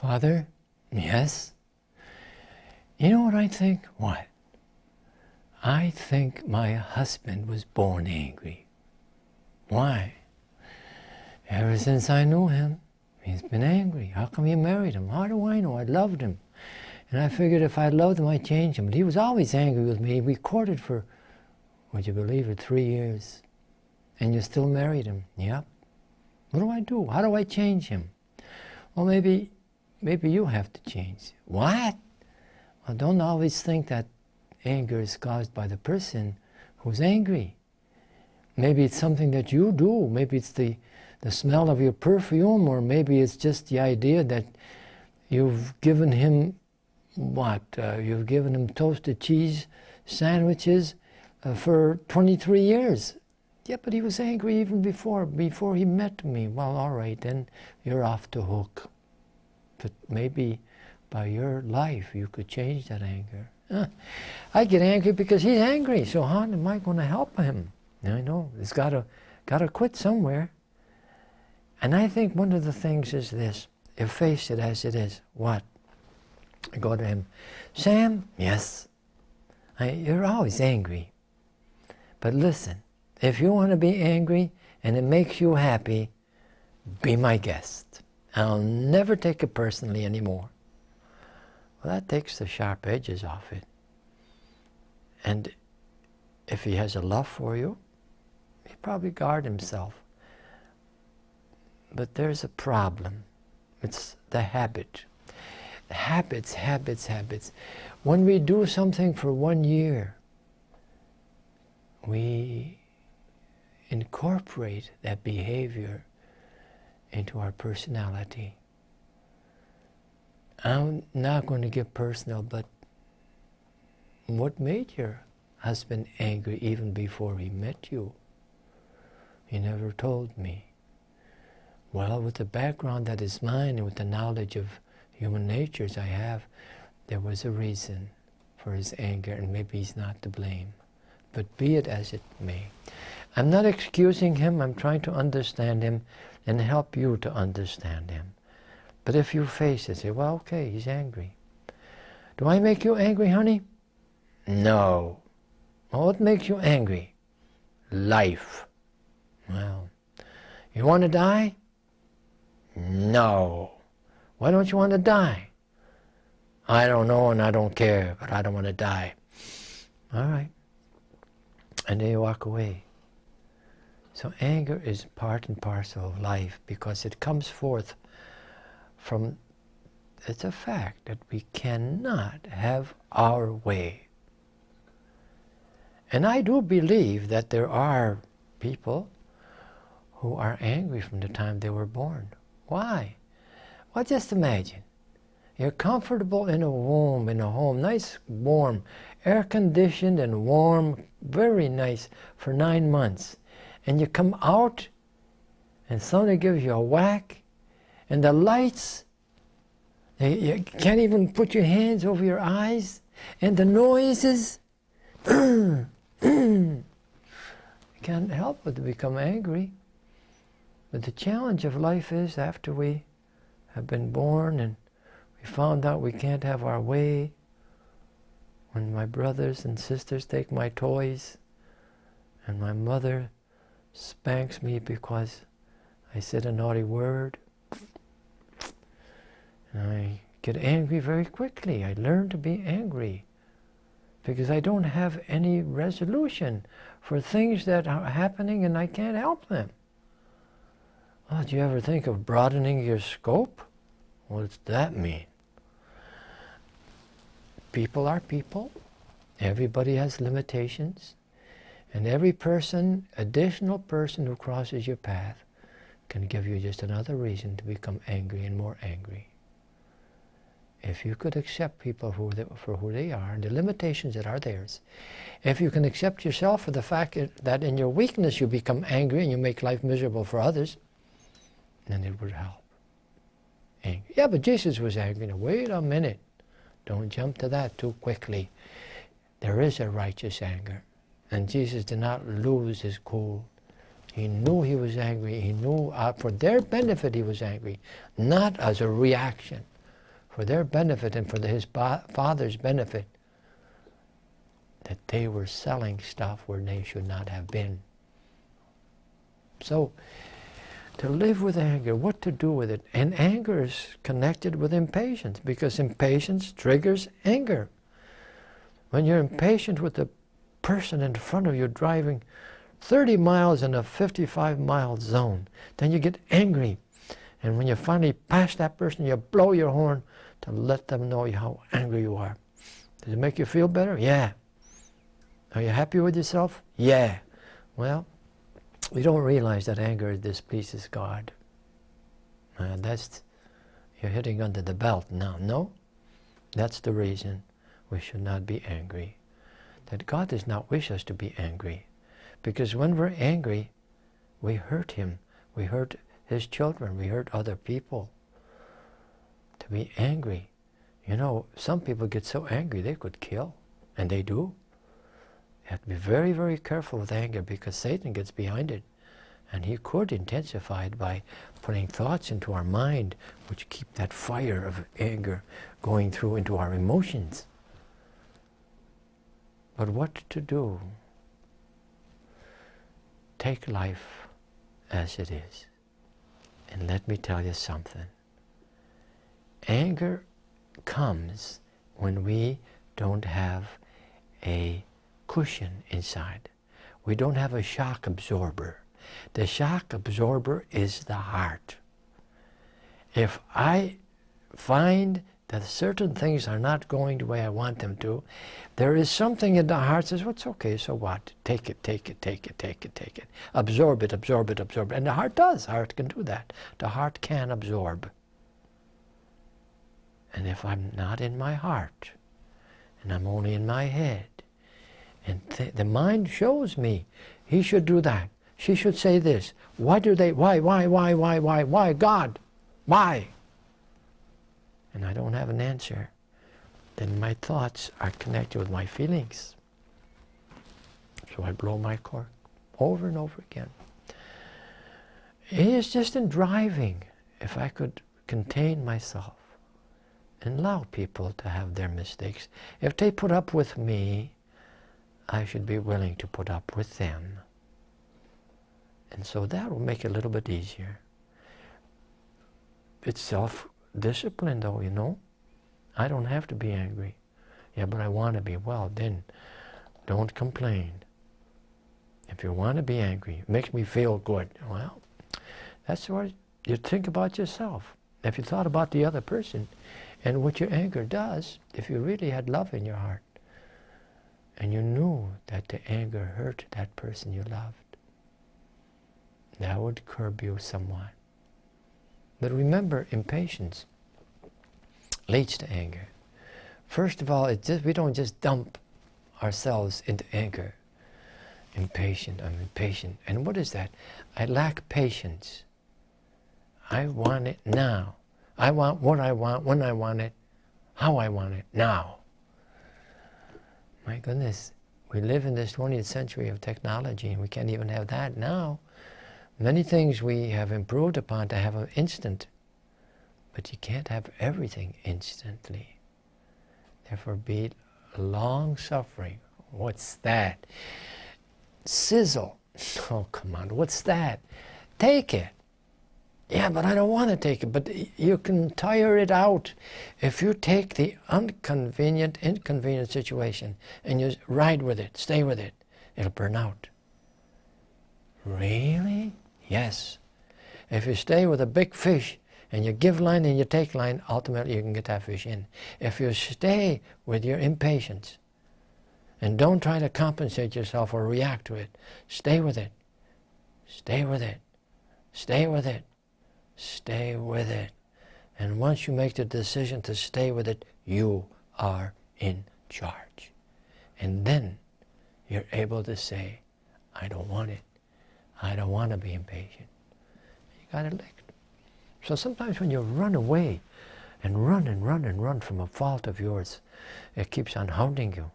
Father, yes. You know what I think? What? I think my husband was born angry. Why? Ever since I knew him, he's been angry. How come you married him? How do I know? I loved him. And I figured if I loved him, I'd change him. But he was always angry with me. We courted for, would you believe it, 3 years. And you still married him. Yep. What do I do? How do I change him? Well, maybe you have to change. What? Well, don't always think that anger is caused by the person who's angry. Maybe it's something that you do. Maybe it's the smell of your perfume, or maybe it's just the idea that you've given him what? You've given him toasted cheese sandwiches for 23 years. Yeah, but he was angry even before he met me. Well, all right, then you're off the hook. But maybe by your life you could change that anger. I get angry because he's angry, so how am I going to help him? I know, he's got to quit somewhere. And I think one of the things is this: you face it as it is. What? I go to him, Sam, yes, you're always angry. But listen, if you want to be angry and it makes you happy, be my guest. I'll never take it personally anymore. Well, that takes the sharp edges off it. And if he has a love for you, he'll probably guard himself. But there's a problem. It's the habit. Habits, habits, habits. When we do something for 1 year, we incorporate that behavior into our personality. I'm not going to get personal, but what made your husband angry even before he met you? He never told me. Well, with the background that is mine and with the knowledge of human natures I have, there was a reason for his anger, and maybe he's not to blame. But be it as it may. I'm not excusing him, I'm trying to understand him and help you to understand him. But if you face it, say, well, okay, he's angry. Do I make you angry, honey? No. Well, what makes you angry? Life. Well, you want to die? No. Why don't you want to die? I don't know and I don't care, but I don't want to die. All right. And then you walk away. So anger is part and parcel of life because it comes forth from, it's a fact that we cannot have our way. And I do believe that there are people who are angry from the time they were born. Why? Well, just imagine. You're comfortable in a womb, in a home, nice, warm, air-conditioned and warm, very nice for 9 months. And you come out and somebody gives you a whack, and the lights, you can't even put your hands over your eyes, and the noises, you can't help but to become angry. But the challenge of life is, after we have been born and we found out we can't have our way, when my brothers and sisters take my toys and my mother spanks me because I said a naughty word, and I get angry very quickly. I learn to be angry because I don't have any resolution for things that are happening and I can't help them. Oh, do you ever think of broadening your scope? What does that mean? People are people. Everybody has limitations. And every person, additional person who crosses your path can give you just another reason to become angry and more angry. If you could accept people for who they are and the limitations that are theirs, if you can accept yourself for the fact that in your weakness you become angry and you make life miserable for others, then it would help. Angry. Yeah, but Jesus was angry. Now, wait a minute. Don't jump to that too quickly. There is a righteous anger. And Jesus did not lose his cool. He knew he was angry. He knew for their benefit he was angry, not as a reaction for their benefit and for his father's benefit, that they were selling stuff where they should not have been. So, to live with anger, what to do with it? And anger is connected with impatience, because impatience triggers anger. When you're impatient with the person in front of you driving 30 miles in a 55-mile zone, then you get angry. And when you finally pass that person, you blow your horn to let them know how angry you are. Does it make you feel better? Yeah. Are you happy with yourself? Yeah. Well, we don't realize that anger displeases God. You're hitting under the belt now. No, that's the reason we should not be angry. That God does not wish us to be angry. Because when we're angry, we hurt Him. We hurt His children. We hurt other people. To be angry. You know, some people get so angry they could kill. And they do. You have to be very, very careful with anger, because Satan gets behind it. And he could intensify it by putting thoughts into our mind which keep that fire of anger going through into our emotions. But what to do? Take life as it is. And let me tell you something. Anger comes when we don't have a cushion inside. We don't have a shock absorber. The shock absorber is the heart. If I find that certain things are not going the way I want them to, there is something in the heart that says, well, it's okay, so what? Take it, take it, take it, take it, take it. Absorb it, absorb it, absorb it. And the heart does. The heart can do that. The heart can absorb. And if I'm not in my heart, and I'm only in my head, and the mind shows me, he should do that. She should say this. Why, God? Why? And I don't have an answer. Then my thoughts are connected with my feelings. So I blow my cork over and over again. It is just in driving, if I could contain myself and allow people to have their mistakes. If they put up with me, I should be willing to put up with them. And so that will make it a little bit easier. It's self-discipline though, you know. I don't have to be angry. Yeah, but I want to be. Well, then don't complain. If you want to be angry, it makes me feel good. Well, that's what you think about yourself. If you thought about the other person and what your anger does, if you really had love in your heart, and you knew that the anger hurt that person you loved, that would curb you somewhat. But remember, impatience leads to anger. First of all, we don't just dump ourselves into anger. Impatient, I'm impatient. And what is that? I lack patience. I want it now. I want what I want, when I want it, how I want it, now. My goodness, we live in this 20th century of technology, and we can't even have that now. Many things we have improved upon to have an instant, but you can't have everything instantly. Therefore, be long-suffering. What's that? Sizzle. Oh, come on, what's that? Take it. Yeah, but I don't want to take it. But you can tire it out. If you take the inconvenient situation and you ride with it, stay with it, it'll burn out. Really? Yes. If you stay with a big fish and you give line and you take line, ultimately you can get that fish in. If you stay with your impatience and don't try to compensate yourself or react to it, stay with it. Stay with it. Stay with it. Stay with it. And once you make the decision to stay with it, you are in charge. And then you're able to say, I don't want it. I don't want to be impatient. You got to let it. So sometimes when you run away and run and run and run from a fault of yours, it keeps on hounding you.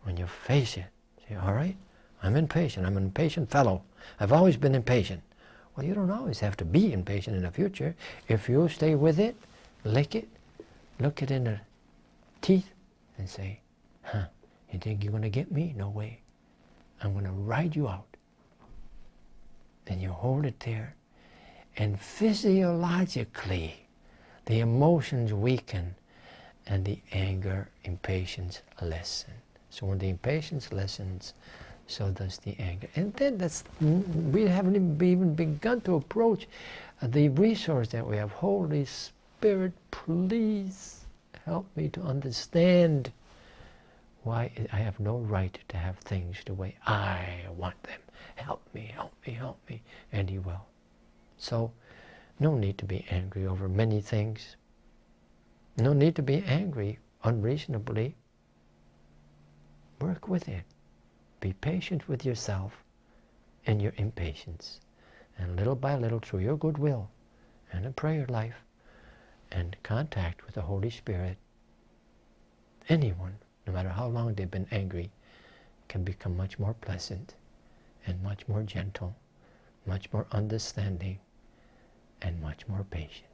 When you face it, say, all right, I'm impatient. I'm an impatient fellow. I've always been impatient. Well, you don't always have to be impatient in the future. If you stay with it, lick it, look it in the teeth and say, huh, you think you're going to get me? No way. I'm going to ride you out. Then you hold it there, and physiologically the emotions weaken and the anger, impatience lessen. So when the impatience lessens, so does the anger. And then we haven't even begun to approach the resource that we have. Holy Spirit, please help me to understand why I have no right to have things the way I want them. Help me, help me, help me. And He will. So, no need to be angry over many things. No need to be angry unreasonably. Work with it. Be patient with yourself and your impatience. And little by little, through your goodwill and a prayer life and contact with the Holy Spirit, anyone, no matter how long they've been angry, can become much more pleasant and much more gentle, much more understanding, and much more patient.